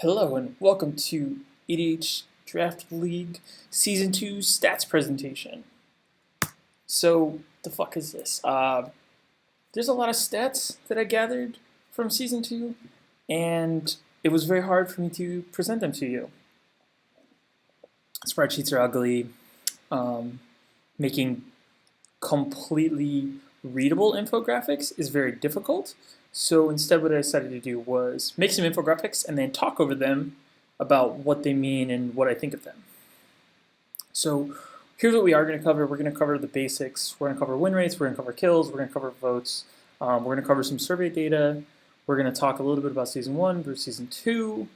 Hello and welcome to EDH Draft League Season 2 Stats Presentation. So, the fuck is this? There's a lot of stats that I gathered from Season 2, and it was very hard for me to present them to you. Spreadsheets are ugly. Making completely readable infographics is very difficult. So instead what I decided to do was make some infographics and then talk over them about what they mean and what I think of them. So here's what we are going to cover. We're going to cover the basics. We're going to cover win rates. We're going to cover kills. We're going to cover votes. We're going to cover some survey data. We're going to talk a little bit about Season 1 versus Season 2.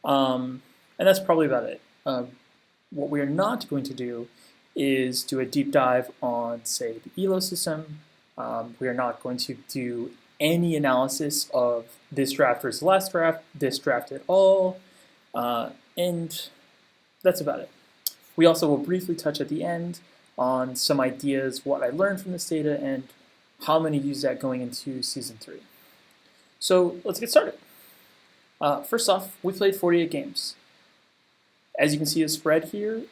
And that's probably about it. What we are not going to do is do a deep dive on, say, the ELO system. We are not going to do any analysis of this draft versus last draft, this draft at all, and that's about it. We also will briefly touch at the end on some ideas, what I learned from this data, and how I'm going to use that going into Season 3. So let's get started. First off, we played 48 games. As you can see, a spread here.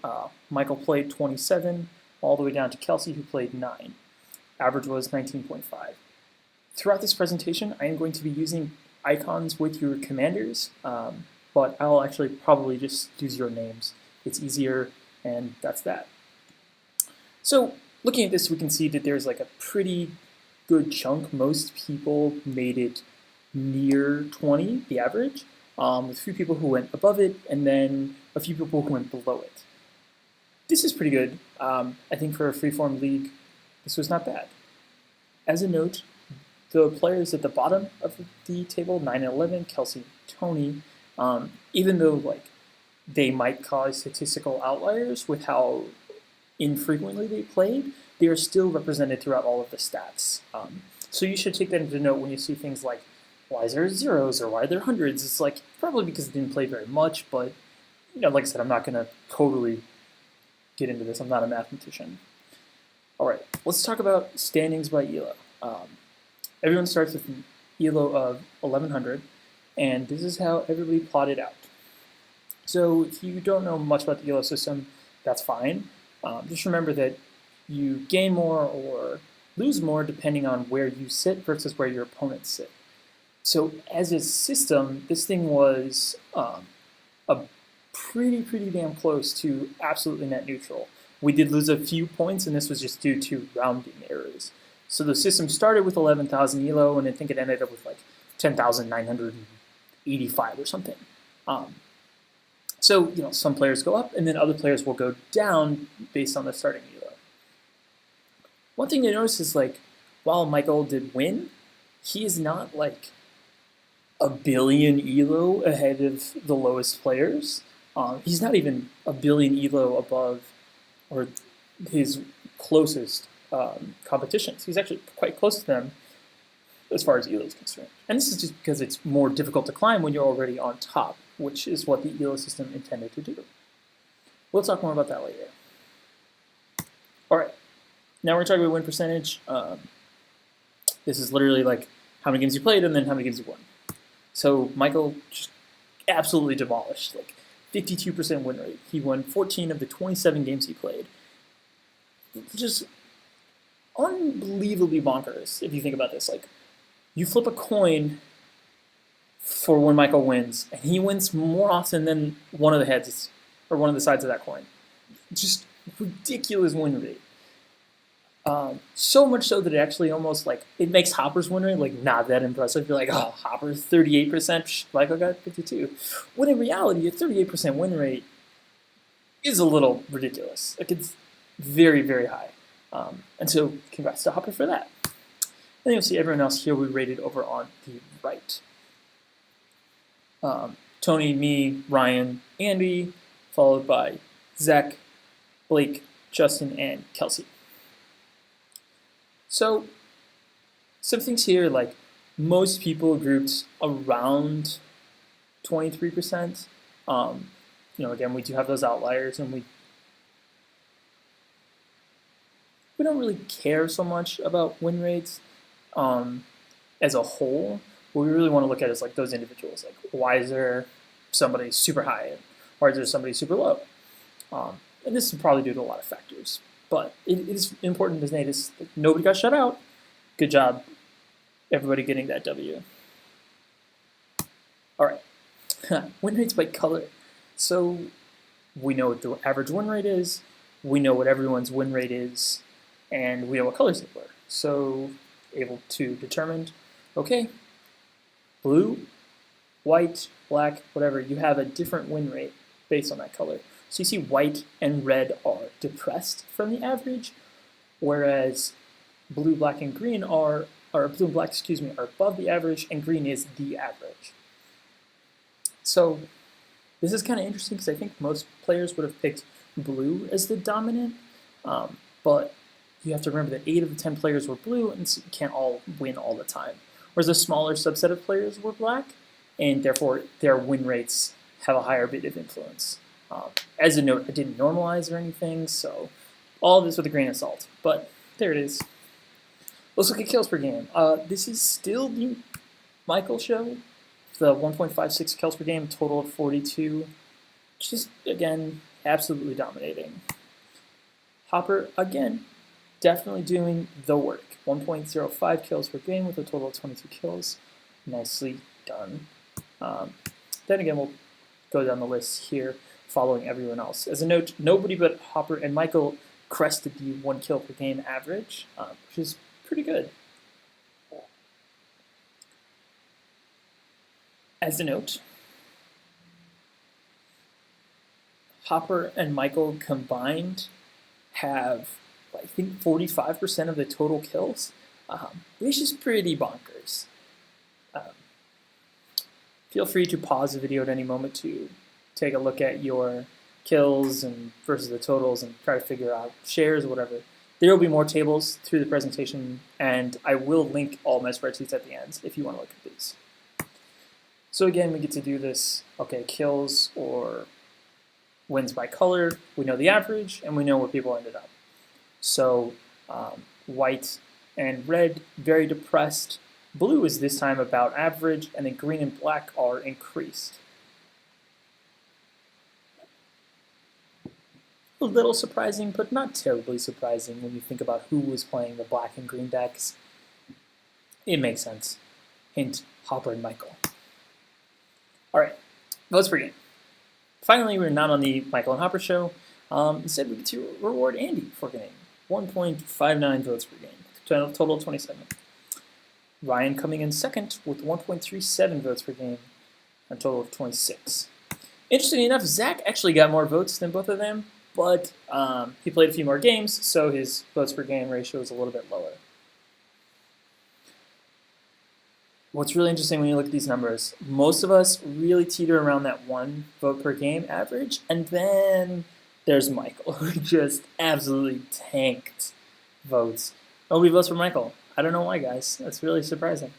Michael played 27, all the way down to Kelsey, who played 9. Average was 19.5. Throughout this presentation, I am going to be using icons with your commanders, but I'll actually probably just use your names. It's easier, and that's that. So looking at this, we can see that there's like a pretty good chunk. Most people made it near 20, the average, with a few people who went above it, and then a few people who went below it. This is pretty good. I think for a freeform league, this was not bad. As a note, the players at the bottom of the table, 9 and 11, Kelsey, Tony, even though like they might cause statistical outliers with how infrequently they played, they are still represented throughout all of the stats. So you should take that into note when you see things like, why is there zeros or why are there hundreds? It's like probably because they didn't play very much, but like I said, I'm not going to totally get into this. I'm not a mathematician. All right, let's talk about standings by ELO. Everyone starts with an ELO of 1100, and this is how everybody plotted out. So if you don't know much about the ELO system, that's fine. Just remember that you gain more or lose more depending on where you sit versus where your opponents sit. So as a system, this thing was a pretty damn close to absolutely net neutral. We did lose a few points, and this was just due to rounding errors. So the system started with 11,000 ELO, and I think it ended up with like 10,985 or something. So some players go up, and then other players will go down based on the starting ELO. One thing to notice is like, while Michael did win, he is not like a billion ELO ahead of the lowest players. He's not even a billion ELO above or his closest competitions. He's actually quite close to them as far as ELO is concerned. And this is just because it's more difficult to climb when you're already on top, which is what the ELO system intended to do. We'll talk more about that later. All right, now we're talking about win percentage. This is literally like how many games you played and then how many games you won. So Michael just absolutely demolished, like 52% win rate. He won 14 of the 27 games he played. Just unbelievably bonkers if you think about this. Like, you flip a coin for when Michael wins, and he wins more often than one of the heads or one of the sides of that coin. Just ridiculous win rate. So much so that it actually almost like it makes Hopper's win rate like not that impressive. You're like, oh, Hopper 38%, Michael got 52. When in reality, a 38% win rate is a little ridiculous. Like, it's very, very high. And so congrats to Hopper for that. And then you'll see everyone else here we rated over on the right. Tony, me, Ryan, Andy, followed by Zach, Blake, Justin, and Kelsey. So some things here, like most people grouped around 23%. Again, we do have those outliers, and we don't really care so much about win rates as a whole. What we really want to look at is like those individuals, like why is there somebody super high or is there somebody super low? And this is probably due to a lot of factors. But it is important to notice that nobody got shut out. Good job, everybody getting that W. All right, win rates by color. So we know what the average win rate is, we know what everyone's win rate is, and we know what colors they were. So able to determine, okay, blue, white, black, whatever, you have a different win rate based on that color. So you see white and red are depressed from the average, whereas blue, black, and green are blue and black, excuse me, are above the average, and green is the average. So this is kind of interesting because I think most players would have picked blue as the dominant, but you have to remember that 8 of the 10 players were blue, and so you can't all win all the time. Whereas a smaller subset of players were black, and therefore their win rates have a higher bit of influence. As a note, I didn't normalize or anything, so all of this with a grain of salt, but there it is. Let's look at kills per game. This is still the Michael show. The 1.56 kills per game, total of 42. Just, again, absolutely dominating. Hopper, again, definitely doing the work. 1.05 kills per game with a total of 22 kills. Nicely done. Then again, we'll go down the list here, following everyone else. As a note, nobody but Hopper and Michael crested the 1 kill per game average, which is pretty good. As a note, Hopper and Michael combined have, I think, 45% of the total kills, which is pretty bonkers. Feel free to pause the video at any moment to take a look at your kills and versus the totals and try to figure out shares or whatever. There will be more tables through the presentation, and I will link all my spreadsheets at the end if you want to look at these. So again, we get to do this, okay, kills or wins by color. We know the average, and we know where people ended up. So white and red, very depressed. Blue is this time about average, and then green and black are increased. A little surprising, but not terribly surprising when you think about who was playing the black and green decks. It makes sense. Hint, Hopper and Michael. All right, votes per game. Finally, we're not on the Michael and Hopper show. Instead, we get to reward Andy for getting 1.59 votes per game, total of 27. Ryan coming in second with 1.37 votes per game, a total of 26. Interestingly enough, Zach actually got more votes than both of them, but he played a few more games, so his votes per game ratio is a little bit lower. What's really interesting when you look at these numbers, most of us really teeter around that 1 vote per game average, and then there's Michael, who just absolutely tanked votes. Nobody votes for Michael. I don't know why, guys. That's really surprising.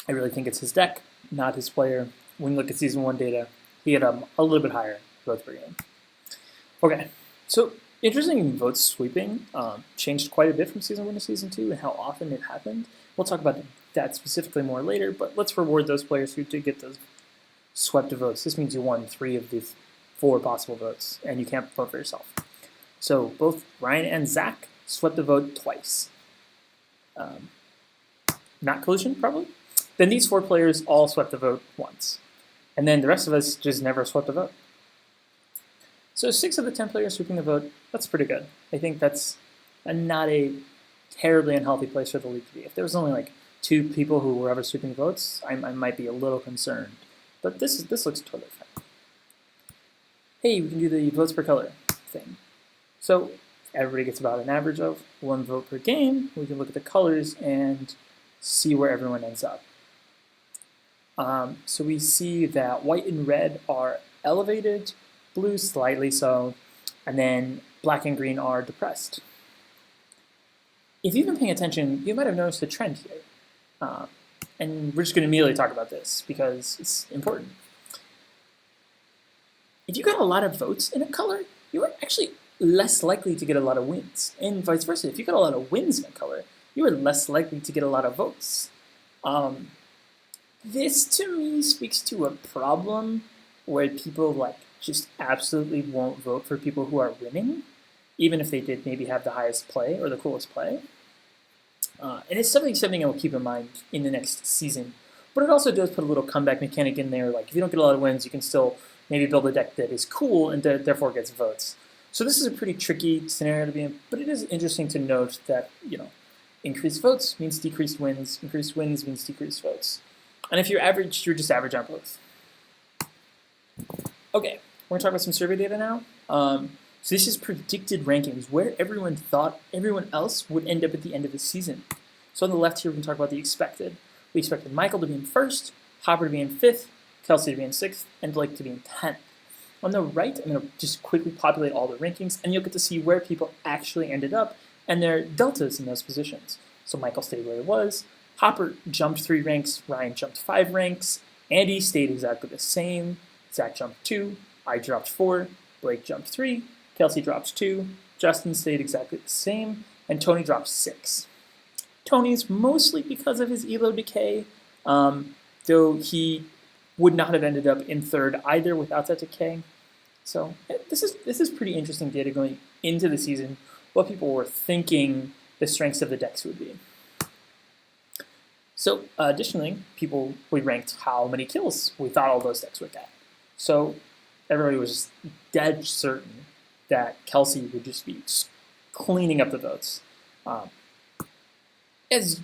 I really think it's his deck, not his player. When you look at Season 1 data, he had a little bit higher votes per game. Okay, so interesting votes sweeping changed quite a bit from Season 1 to Season 2 and how often it happened. We'll talk about that specifically more later, but let's reward those players who did get those swept votes. This means you won 3 of the 4 possible votes, and you can't vote for yourself. So both Ryan and Zach swept the vote twice. Not collusion, probably. Then these 4 players all swept the vote once. And then the rest of us just never swept a vote. So 6 of the 10 players sweeping the vote, that's pretty good. I think that's not a terribly unhealthy place for the league to be. If there was only like 2 people who were ever sweeping votes, I might be a little concerned. But this looks totally fine. Hey, we can do the votes per color thing. So everybody gets about an average of 1 vote per game. We can look at the colors and see where everyone ends up. So we see that white and red are elevated, blue slightly so, and then black and green are depressed. If you've been paying attention, you might have noticed a trend here. And we're just going to immediately talk about this because it's important. If you got a lot of votes in a color, you are actually less likely to get a lot of wins. And vice versa, if you got a lot of wins in a color, you are less likely to get a lot of votes. This to me speaks to a problem where people like just absolutely won't vote for people who are winning, even if they did maybe have the highest play or the coolest play. And it's something I will keep in mind in the next season. But it also does put a little comeback mechanic in there. Like if you don't get a lot of wins, you can still maybe build a deck that is cool and therefore gets votes. So this is a pretty tricky scenario to be in, but it is interesting to note that, increased votes means decreased wins, increased wins means decreased votes. And if you're average, you're just average on both. Okay, we're gonna talk about some survey data now. So this is predicted rankings, where everyone thought everyone else would end up at the end of the season. So on the left here, we can talk about the expected. We expected Michael to be in first, Hopper to be in fifth, Kelsey to be in sixth, and Blake to be in 10th. On the right, I'm going to just quickly populate all the rankings, and you'll get to see where people actually ended up and their deltas in those positions. So Michael stayed where he was, Hopper jumped 3 ranks, Ryan jumped 5 ranks, Andy stayed exactly the same, Zach jumped 2, I dropped 4, Blake jumped 3, Kelsey dropped 2, Justin stayed exactly the same, and Tony dropped 6. Tony's mostly because of his elo decay, though he would not have ended up in third either without that decay. So this is pretty interesting data going into the season, what people were thinking the strengths of the decks would be. So additionally, we ranked how many kills we thought all those decks would get. So everybody was just dead certain that Kelsey would just be cleaning up the votes. As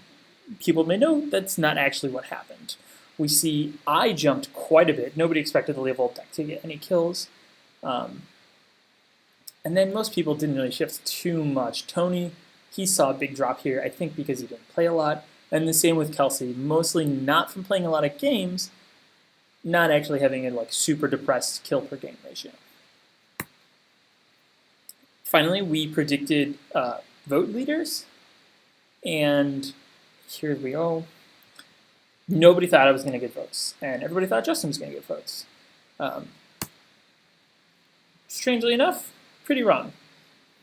people may know, that's not actually what happened. We see I jumped quite a bit. Nobody expected the Leovold deck to get any kills. And then most people didn't really shift too much. Tony, he saw a big drop here, I think because he didn't play a lot. And the same with Kelsey, mostly not from playing a lot of games, not actually having a super depressed kill per game ratio. Finally, we predicted vote leaders. And here we go. Nobody thought I was going to get votes, and everybody thought Justin was going to get votes. Strangely enough, pretty wrong.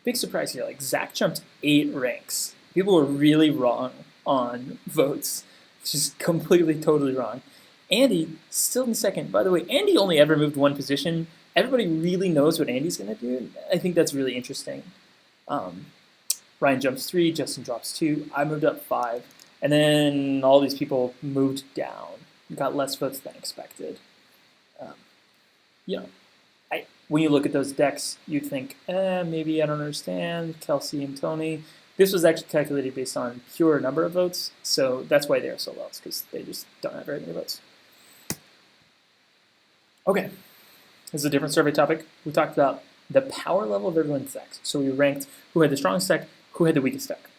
Big surprise here. Zach jumped 8 ranks. People were really wrong on votes. It's just completely, totally wrong. Andy still in second. By the way, Andy only ever moved 1 position. Everybody really knows what Andy's going to do. I think that's really interesting. Ryan jumps 3, Justin drops 2, I moved up 5, and then all these people moved down, got less votes than expected. When you look at those decks, you'd think, maybe I don't understand, Kelsey and Tony. This was actually calculated based on pure number of votes, so that's why they're so low, because they just don't have very many votes. Okay, this is a different survey topic. We talked about the power level of everyone's decks. So we ranked who had the strongest deck, who had the weakest deck.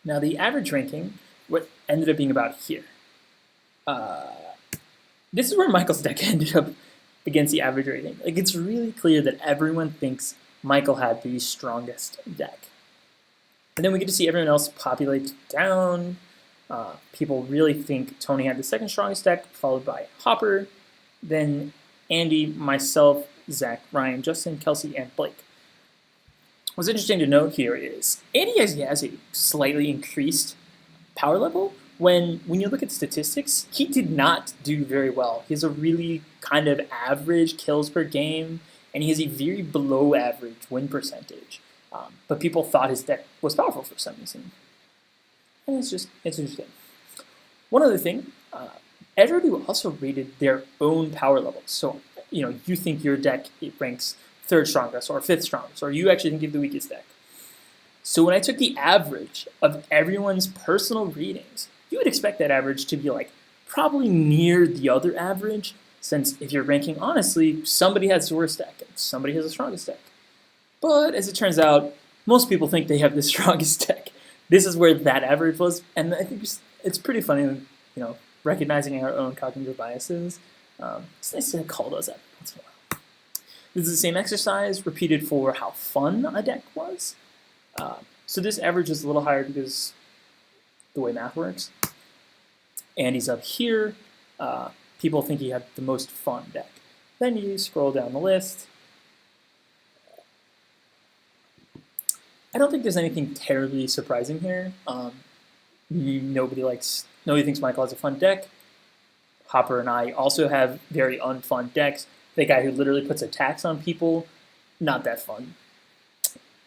Now the average ranking, what ended up being about here. This is where Michael's deck ended up against the average rating. It's really clear that everyone thinks Michael had the strongest deck. And then we get to see everyone else populate down. People really think Tony had the second strongest deck, followed by Hopper, then Andy, myself, Zach, Ryan, Justin, Kelsey, and Blake. What's interesting to note here is Andy has a slightly increased power level. When you look at statistics, he did not do very well. He has a really kind of average kills per game, and he has a very below average win percentage. But people thought his deck was powerful for some reason. And it's interesting. One other thing, everybody also rated their own power levels. So, you think your deck ranks 3rd strongest or 5th strongest, or you actually think you have the weakest deck. So when I took the average of everyone's personal ratings, you would expect that average to be probably near the other average, since if you're ranking honestly, somebody has the worst deck and somebody has the strongest deck. But as it turns out, most people think they have the strongest deck. This is where that average was, and I think it's pretty funny, recognizing our own cognitive biases. It's nice to call those out once in a while. This is the same exercise repeated for how fun a deck was. So this average is a little higher because the way math works. Andy's up here. People think he had the most fun deck. Then you scroll down the list. I don't think there's anything terribly surprising here. Nobody thinks Michael has a fun deck. Hopper and I also have very unfun decks. The guy who literally puts a tax on people, not that fun.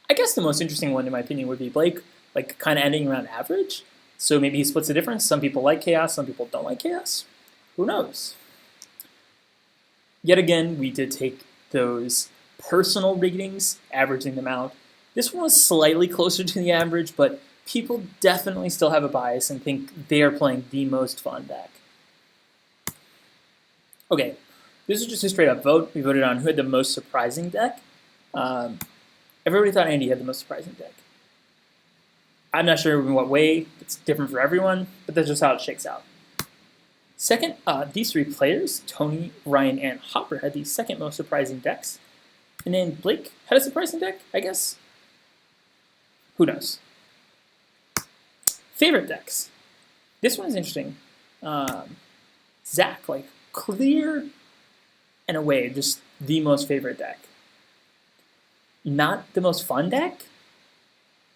I guess the most interesting one, in my opinion, would be Blake, like kind of ending around average. So maybe he splits the difference. Some people like chaos, some people don't like chaos. Who knows? Yet again, we did take those personal ratings, averaging them out. This one was slightly closer to the average, but people definitely still have a bias and think they are playing the most fun deck. Okay, this is just a straight up vote. We voted on who had the most surprising deck. Everybody thought Andy had the most surprising deck. I'm not sure in what way. It's different for everyone, but that's just how it shakes out. Second, these three players, Tony, Ryan, and Hopper, had the second most surprising decks. And then Blake had a surprising deck, I guess. Who knows? Favorite decks. This one's interesting. Zach, like, clear and away, just the most favorite deck. Not the most fun deck,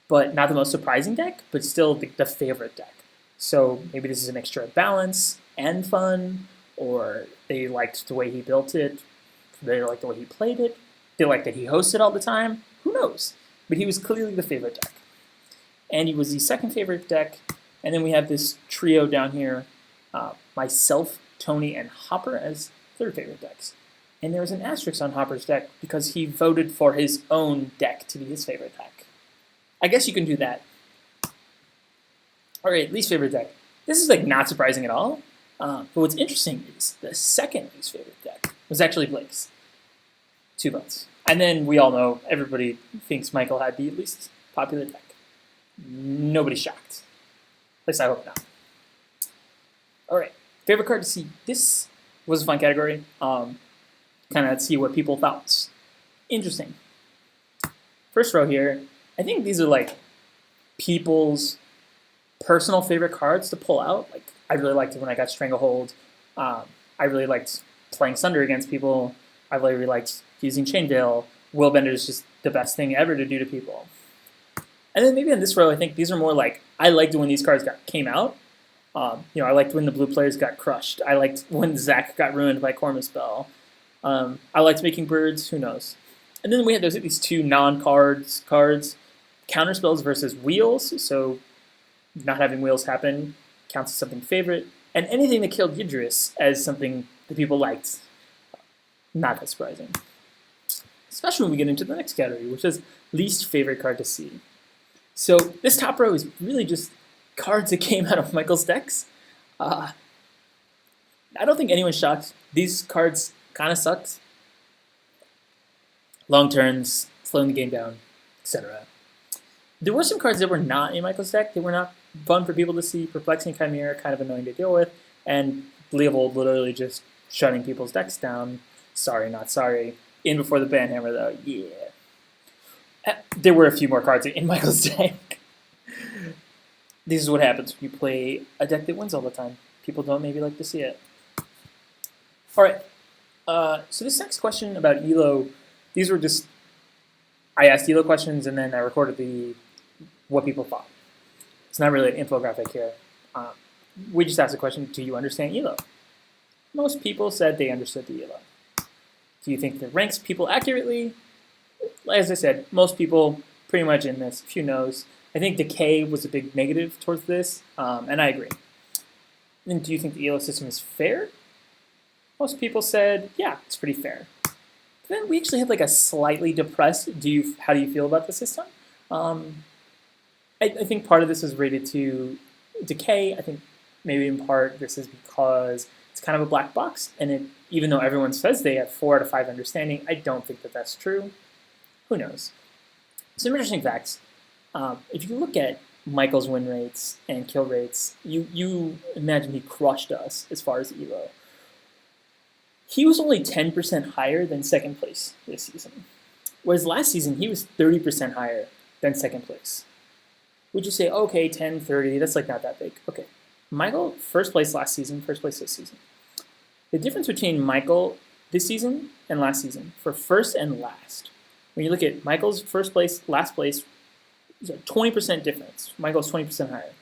but not the most surprising deck, but still the favorite deck. So maybe this is a mixture of balance and fun, or they liked the way he built it, they liked the way he played it, they liked that he hosted all the time. Who knows? But he was clearly the favorite deck. Andy was the second favorite deck, and then we have this trio down here, myself, Tony, and Hopper as third favorite decks. And there was an asterisk on Hopper's deck because he voted for his own deck to be his favorite deck. I guess you can do that. All right, least favorite deck. This is like not surprising at all. But what's interesting is the second least favorite deck was actually Blake's. 2 votes. And then we all know everybody thinks Michael had the least popular deck. Nobody's shocked. At least I hope not. All right, favorite card to see. This was a fun category. Kind of see what people thought. Interesting. First row here, I think these are like people's personal favorite cards to pull out. Like I really liked it when I got Stranglehold. I really liked playing Sunder against people. I really liked using Chainveil. Willbender is just the best thing ever to do to people. And then maybe in this row, I think these are more like, I liked when these cards came out. I liked when the blue players got crushed. I liked when Zach got ruined by Cormus Bell. I liked making birds, who knows. And then we had these two non-cards, counterspells versus wheels. So not having wheels happen counts as something favorite. And anything that killed Yidris as something that people liked. Not that surprising. Especially when we get into the next category, which is least favorite card to see. So this top row is really just cards that came out of Michael's decks. I don't think anyone's shocked. These cards kind of sucked. Long turns, slowing the game down, etc. There were some cards that were not in Michael's deck. They were not fun for people to see. Perplexing Chimera, kind of annoying to deal with. And Leovold literally just shutting people's decks down. Sorry, not sorry. In before the Banhammer, though. Yeah. There were a few more cards in Michael's deck. This is what happens when you play a deck that wins all the time. People don't maybe like to see it. All right. So this next question about ELO, these were just, I asked ELO questions and then I recorded what people thought. It's not really an infographic here. We just asked the question, do you understand ELO? Most people said they understood the ELO. Do you think that ranks people accurately? As I said, most people pretty much in this, few no's. I think decay was a big negative towards this, and I agree. And do you think the ELO system is fair? Most people said, yeah, it's pretty fair. Then we actually had like a slightly depressed, how do you feel about the system? I think part of this is rated to decay. I think maybe in part this is because it's kind of a black box, and even though everyone says they have 4 out of 5 understanding, I don't think that that's true. Who knows? Some interesting facts. If you look at Michael's win rates and kill rates, you imagine he crushed us as far as ELO. He was only 10% higher than second place this season. Whereas last season, he was 30% higher than second place. Would you say, okay, 10, 30, that's like not that big. Okay. Michael, first place last season, first place this season. The difference between Michael this season and last season for first and last, when you look at Michael's first place, last place, there's a 20% difference. Michael's 20% higher.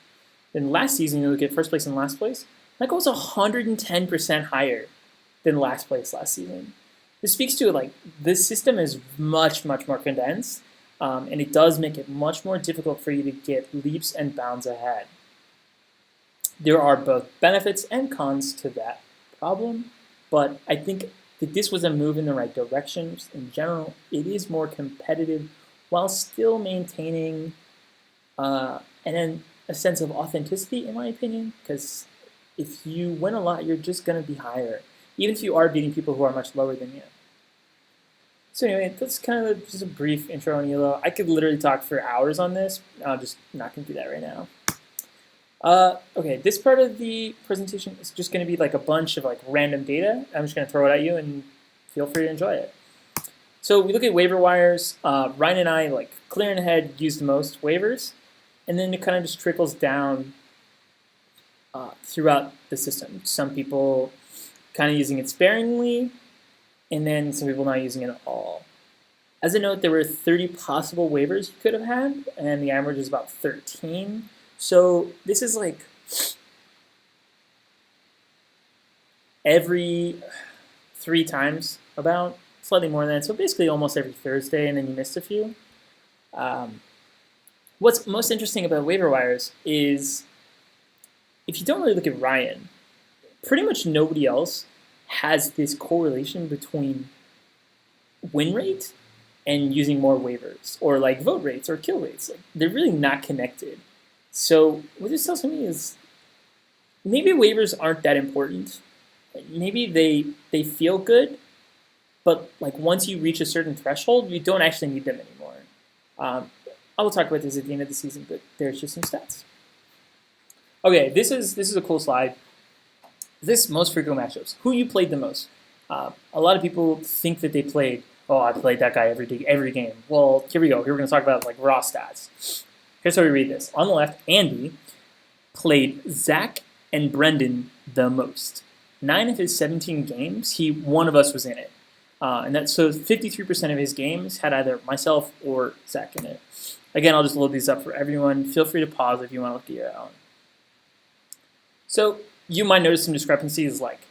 Then last season, you look at first place and last place, Michael was 110% higher than last place last season. This speaks to like this system is much more condensed, and it does make it much more difficult for you to get leaps and bounds ahead. There are both benefits and cons to that problem, but I think that this was a move in the right direction. In general, it is more competitive while still maintaining and a sense of authenticity, in my opinion, because if you win a lot, you're just going to be higher, even if you are beating people who are much lower than you. So anyway, that's kind of just a brief intro on ELO. I could literally talk for hours on this. I'm just not going to do that right now. Okay, this part of the presentation is just going to be like a bunch of like random data. I'm just going to throw it at you and feel free to enjoy it. So we look at waiver wires. Ryan and I, like clear in the head, use the most waivers, and then it kind of just trickles down throughout the system. Some people kind of using it sparingly, and then some people not using it at all. As a note, there were 30 possible waivers you could have had, and the average is about 13. So this is like every 3 times, about slightly more than that. So basically almost every Thursday, and then you missed a few. What's most interesting about waiver wires is if you don't really look at Ryan, pretty much nobody else has this correlation between win rate and using more waivers, or like vote rates or kill rates. Like, they're really not connected. So what this tells me is maybe waivers aren't that important. Maybe they feel good, but like once you reach a certain threshold, you don't actually need them anymore. I will talk about this at the end of the season, but there's just some stats. Okay, this is a cool slide. This most frequent matchups. Who you played the most? A lot of people think that they played, oh, I played that guy every game. Well, here we go. Here we're going to talk about like raw stats. Here's how we read this. On the left, Andy played Zach and Brendan the most. 9 of his 17 games, one of us was in it. And that's so 53% of his games had either myself or Zach in it. Again, I'll just load these up for everyone. Feel free to pause if you want to look at your own. So you might notice some discrepancies, like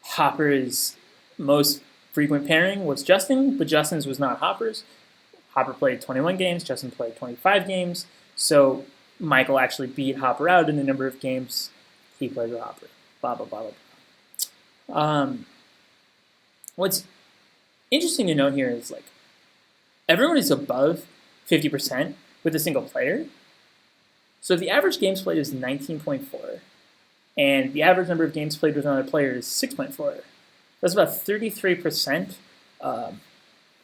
Hopper's most frequent pairing was Justin, but Justin's was not Hopper's. Hopper played 21 games, Justin played 25 games, so Michael actually beat Hopper out in the number of games he played with Hopper. Blah, blah, blah, blah. What's interesting to note here is like everyone is above 50% with a single player. So if the average games played is 19.4, and the average number of games played with another player is 6.4, that's about 33%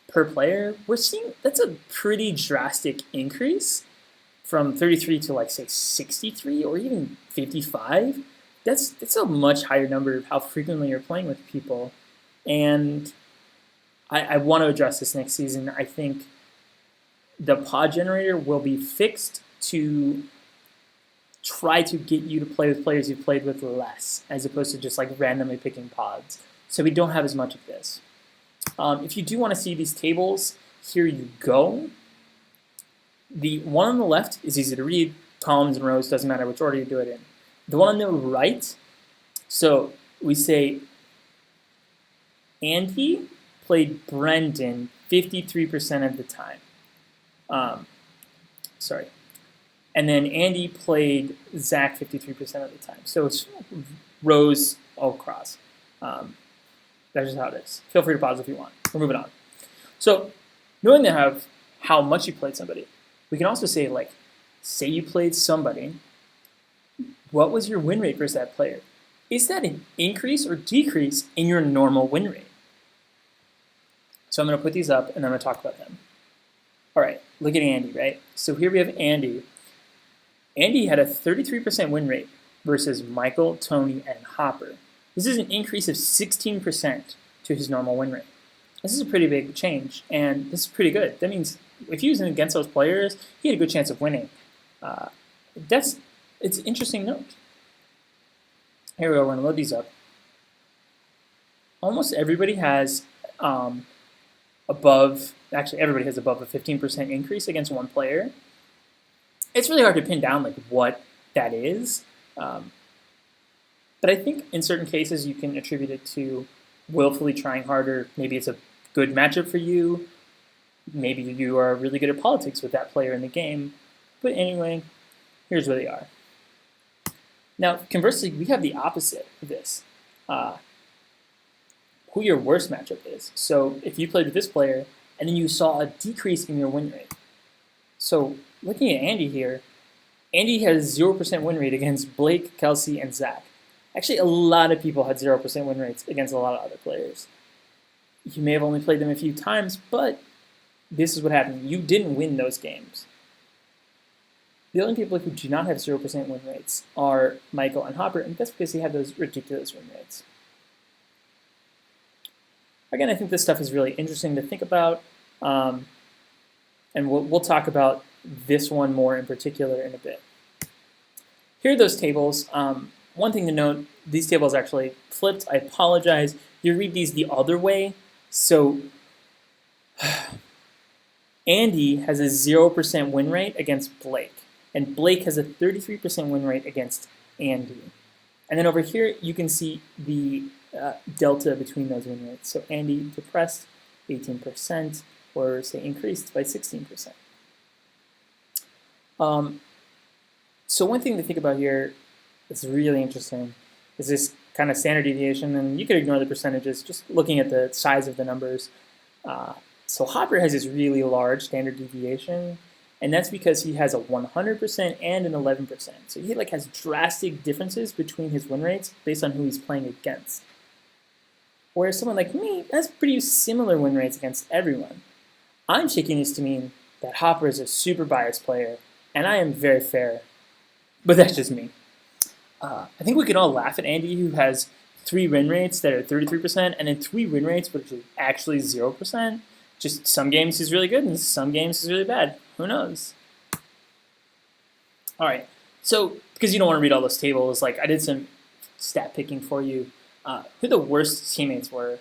per player. We're seeing that's a pretty drastic increase from 33 to like say 63 or even 55. That's a much higher number of how frequently you're playing with people, and I want to address this next season. I think the pod generator will be fixed to try to get you to play with players you've played with less, as opposed to just like randomly picking pods. So we don't have as much of this. If you do want to see these tables, here you go. The one on the left is easy to read. Columns and rows, doesn't matter which order you do it in. The one on the right, so we say Andy played Brendan 53% of the time. And then Andy played Zach 53% of the time. So it's rows all across. That's just how it is. Feel free to pause if you want. We're moving on. So knowing that how much you played somebody, we can also say, like, say you played somebody, what was your win rate versus that player? Is that an increase or decrease in your normal win rate? So I'm going to put these up, and I'm going to talk about them. All right, look at Andy, right? So here we have Andy. Andy had a 33% win rate versus Michael, Tony, and Hopper. This is an increase of 16% to his normal win rate. This is a pretty big change, and this is pretty good. That means if he was against those players, he had a good chance of winning. It's an interesting note. Here we go, we're going to load these up. Almost everybody has everybody has above a 15% increase against one player. It's really hard to pin down like what that is. But I think in certain cases you can attribute it to willfully trying harder. Maybe it's a good matchup for you. Maybe you are really good at politics with that player in the game. But anyway, here's where they are. Now, conversely, we have the opposite of this. Who your worst matchup is. So if you played with this player and then you saw a decrease in your win rate. So looking at Andy here, Andy has 0% win rate against Blake, Kelsey, and Zach. Actually, a lot of people had 0% win rates against a lot of other players. You may have only played them a few times, but this is what happened. You didn't win those games. The only people who do not have 0% win rates are Michael and Hopper, and that's because they have those ridiculous win rates. Again, I think this stuff is really interesting to think about, and we'll talk about this one more in particular in a bit. Here are those tables. One thing to note, these tables are actually flipped. I apologize. You read these the other way. So Andy has a 0% win rate against Blake, and Blake has a 33% win rate against Andy. And then over here, you can see the delta between those win rates. So Andy depressed 18%, or say increased by 16%. So one thing to think about here that's really interesting is this kind of standard deviation, and you could ignore the percentages, just looking at the size of the numbers. So Hopper has this really large standard deviation, and that's because he has a 100% and an 11%. So he has drastic differences between his win rates based on who he's playing against. Whereas someone like me has pretty similar win rates against everyone. I'm taking this to mean that Hopper is a super biased player, and I am very fair, but that's just me. I think we can all laugh at Andy, who has 3 win rates that are 33%, and then 3 win rates which are actually 0%. Just some games he's really good, and some games he's really bad. Who knows? All right, so because you don't want to read all those tables, I did some stat picking for you. Who the worst teammates were.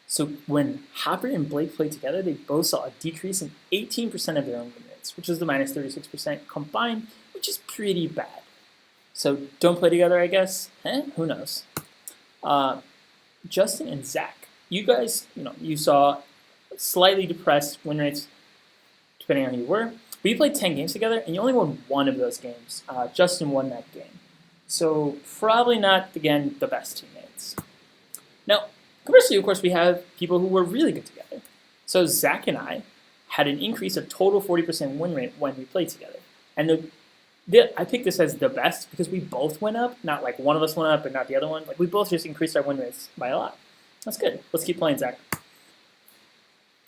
So when Hopper and Blake played together, they both saw a decrease in 18% of their own win rates, which is the minus 36% combined, which is pretty bad. So don't play together, I guess. Who knows? Justin and Zach, you guys, you saw slightly depressed win rates, depending on who you were. But you played 10 games together, and you only won 1 of those games. Justin won that game. So probably not, again, the best teammates. Now, conversely, of course, we have people who were really good together. So Zach and I had an increase of total 40% win rate when we played together. And I picked this as the best because we both went up, not like one of us went up and not the other one. We both just increased our win rates by a lot. That's good. Let's keep playing, Zach.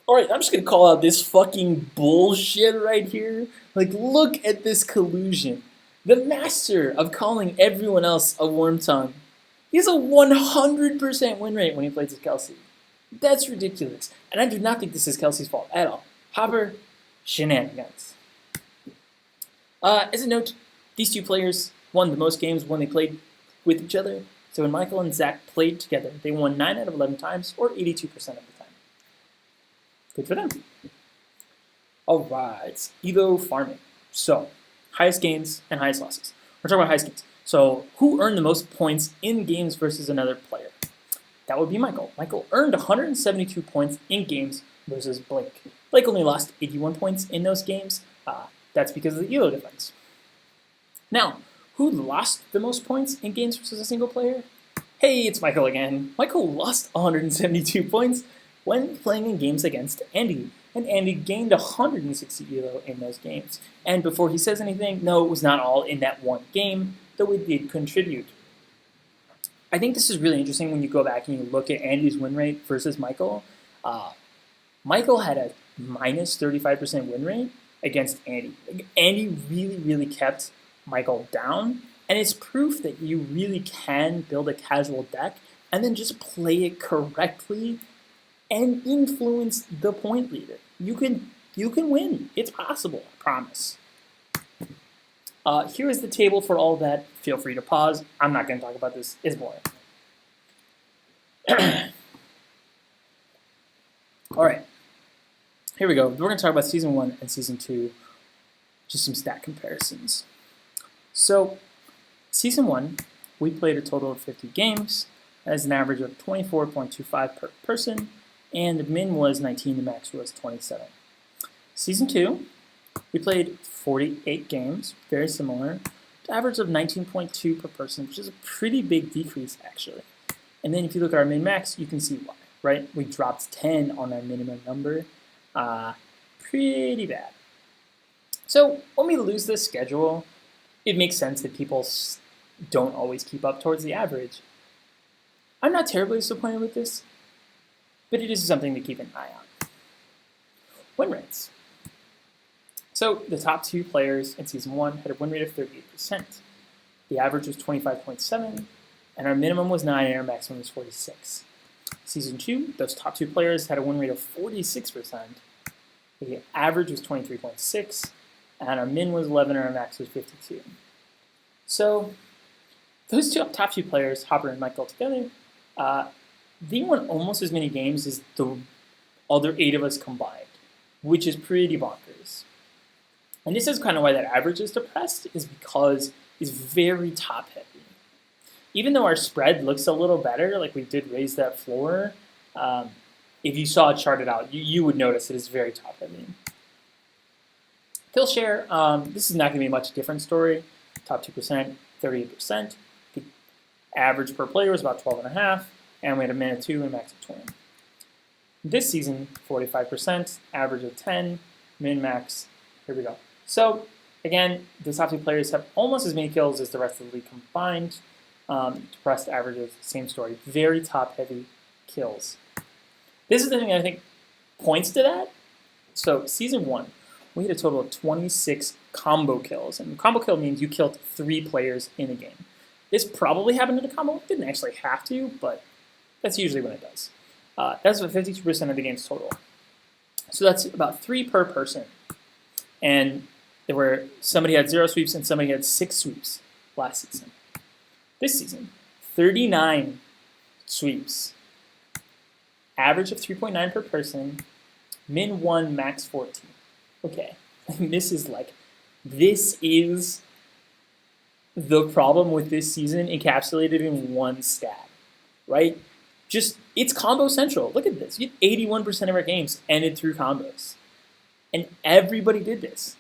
All right, I'm just going to call out this fucking bullshit right here. Look at this collusion. The master of calling everyone else a worm tongue. He has a 100% win rate when he plays with Kelsey. That's ridiculous. And I do not think this is Kelsey's fault at all. Hopper, shenanigans. As a note, these two players won the most games when they played with each other. So when Michael and Zach played together, they won 9 out of 11 times, or 82% of the time. Good for them. All right, Evo farming. So, highest gains and highest losses. We're talking about highest gains. So, who earned the most points in games versus another player? That would be Michael. Michael earned 172 points in games versus Blake. Blake only lost 81 points in those games. That's because of the Elo difference. Now, who lost the most points in games versus a single player? Hey, it's Michael again. Michael lost 172 points when playing in games against Andy, and Andy gained 160 Elo in those games. And before he says anything, no, it was not all in that one game, though it did contribute. I think this is really interesting when you go back and you look at Andy's win rate versus Michael. Michael had a minus 35% win rate against Andy. Andy really, really kept Michael down, and it's proof that you really can build a casual deck and then just play it correctly and influence the point leader. You can win. It's possible, I promise. Here is the table for all that. Feel free to pause. I'm not going to talk about this. It's boring. All right. Here we go. We're going to talk about Season 1 and Season 2. Just some stat comparisons. So, Season 1, we played a total of 50 games, as an average of 24.25 per person, and the min was 19, the max was 27. Season 2, we played 48 games, very similar, to average of 19.2 per person, which is a pretty big decrease actually. And then if you look at our min-max, you can see why, right? We dropped 10 on our minimum number. Pretty bad. So when we lose this schedule, it makes sense that people don't always keep up towards the average. I'm not terribly disappointed with this, but it is something to keep an eye on. Win rates. So the top 2 players in Season 1 had a win rate of 38%. The average was 25.7, and our minimum was 9, and our maximum was 46. Season 2, those top 2 players had a win rate of 46%. The average was 23.6, and our min was 11, and our max was 52. So those top 2 players, Hopper and Michael together, they won almost as many games as the other 8 of us combined, which is pretty bonkers. And this is kind of why that average is depressed, is because it's very top heavy. Even though our spread looks a little better, like we did raise that floor, if you saw it charted out, you would notice it is very top heavy. Kill share, this is not going to be a much different story. Top 2%, 38%. The average per player was about 12.5, and we had a min of 2 and max of 20. This season, 45%, average of 10, min max, here we go. So again, the top 2 players have almost as many kills as the rest of the league combined. Depressed averages, same story. Very top-heavy kills. This is the thing I think points to that. So Season 1, we had a total of 26 combo kills. And combo kill means you killed 3 players in a game. This probably happened in a combo. It didn't actually have to, but that's usually when it does. That's about 52% of the game's total. So that's about 3 per person. And there were somebody had 0 sweeps and somebody had 6 sweeps last season. This season, 39 sweeps. Average of 3.9 per person. Min 1, max 14. Okay, this is the problem with this season encapsulated in one stat, right? It's combo central. Look at this. 81% of our games ended through combos. And everybody did this.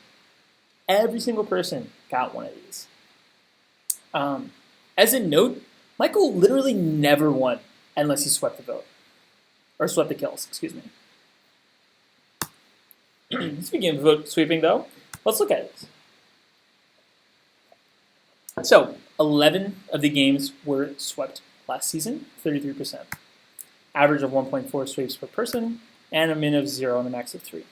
Every single person got one of these. As a note, Michael literally never won unless he swept the vote. Or swept the kills, excuse me. Speaking of vote sweeping, though, let's look at it. So, 11 of the games were swept last season, 33%. Average of 1.4 sweeps per person, and a min of 0 and a max of 3.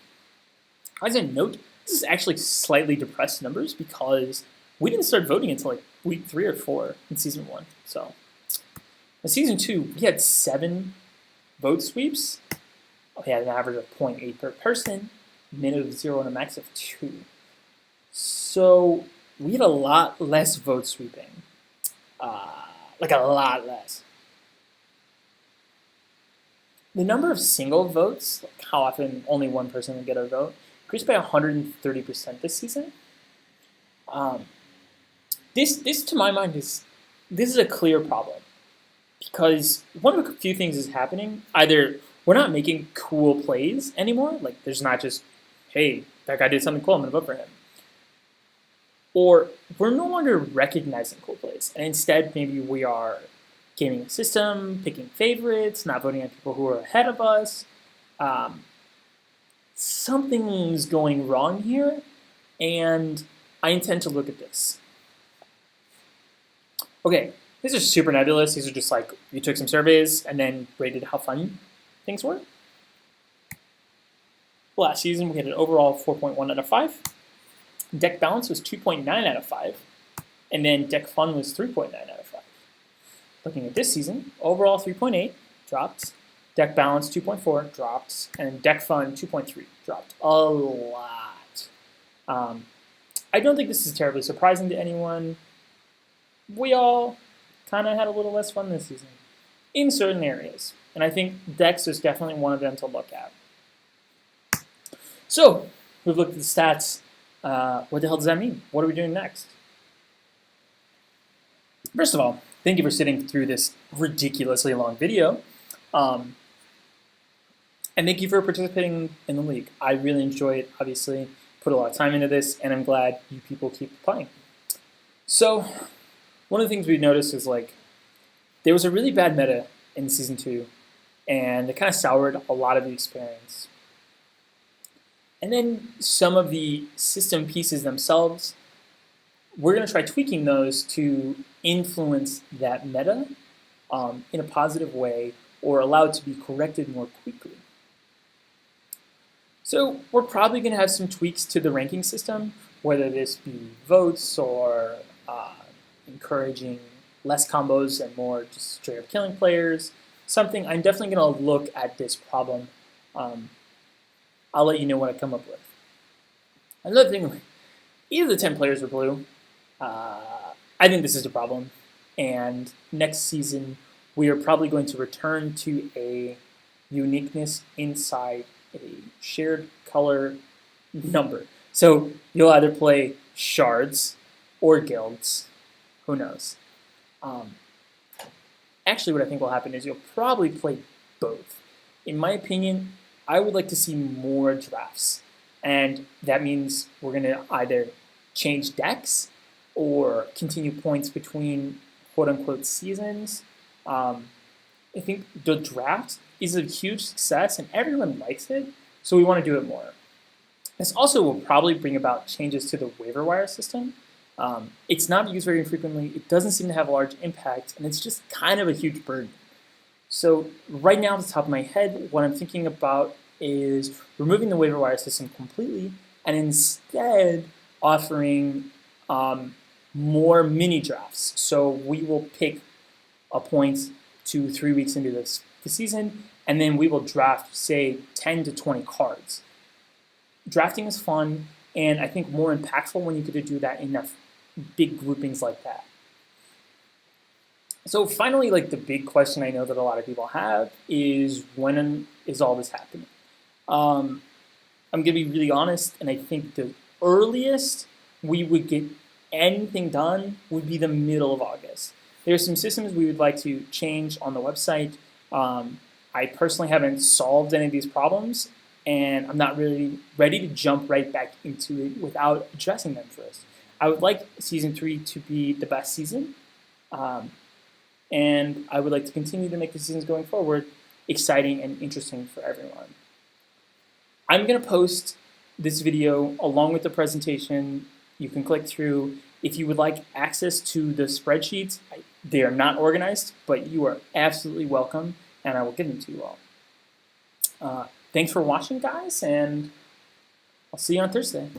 As a note, this is actually slightly depressed numbers because we didn't start voting until like week 3 or 4 in Season 1. So, in Season 2, we had 7 vote sweeps. We had an average of 0.8 per person, min of 0 and a max of 2. So we had a lot less vote sweeping. Like a lot less. The number of single votes, like how often only one person would get a vote, increased by 130% this season. This to my mind this is a clear problem. Because one of the few things is happening. Either we're not making cool plays anymore. Like there's not just, hey, that guy did something cool, I'm going to vote for him. Or we're no longer recognizing cool plays. And instead, maybe we are gaming a system, picking favorites, not voting on people who are ahead of us. Something's going wrong here. And I intend to look at this. Okay. These are super nebulous. These are just like, you took some surveys and then rated how fun things were. Last season, we had an overall 4.1 out of 5. Deck balance was 2.9 out of 5. And then deck fun was 3.9 out of 5. Looking at this season, overall 3.8 dropped. Deck balance 2.4 dropped. And deck fun 2.3 dropped. A lot. I don't think this is terribly surprising to anyone. We all kind of had a little less fun this season in certain areas. And I think Dex is definitely one of them to look at. So, we've looked at the stats. What the hell does that mean? What are we doing next? First of all, thank you for sitting through this ridiculously long video. And thank you for participating in the league. I really enjoy it, obviously. Put a lot of time into this, and I'm glad you people keep playing. So, one of the things we noticed is there was a really bad meta in Season 2, and it kind of soured a lot of the experience. And then some of the system pieces themselves, we're going to try tweaking those to influence that meta in a positive way or allow it to be corrected more quickly. So we're probably going to have some tweaks to the ranking system, whether this be votes or encouraging less combos and more just straight up killing players. Something I'm definitely going to look at this problem. I'll let you know what I come up with. Another thing, either the 10 players are blue. I think this is a problem. And next season, we are probably going to return to a uniqueness inside a shared color number. So you'll either play shards or guilds. Who knows? Actually, what I think will happen is you'll probably play both. In my opinion, I would like to see more drafts. And that means we're going to either change decks or continue points between quote-unquote seasons. I think the draft is a huge success and everyone likes it, so we want to do it more. This also will probably bring about changes to the waiver wire system. It's not used very frequently, it doesn't seem to have a large impact, and it's just kind of a huge burden. So right now, off the top of my head, what I'm thinking about is removing the waiver wire system completely and instead offering more mini drafts. So we will pick a point 2-3 weeks into the season, and then we will draft, say, 10 to 20 cards. Drafting is fun, and I think more impactful when you get to do that in big groupings like that. So finally, the big question I know that a lot of people have is, when is all this happening? I'm going to be really honest, and I think the earliest we would get anything done would be the middle of August. There are some systems we would like to change on the website. I personally haven't solved any of these problems, and I'm not really ready to jump right back into it without addressing them first. I would like Season 3 to be the best season, and I would like to continue to make the seasons going forward exciting and interesting for everyone. I'm going to post this video along with the presentation. You can click through. If you would like access to the spreadsheets, they are not organized, but you are absolutely welcome, and I will give them to you all. Thanks for watching, guys, and I'll see you on Thursday.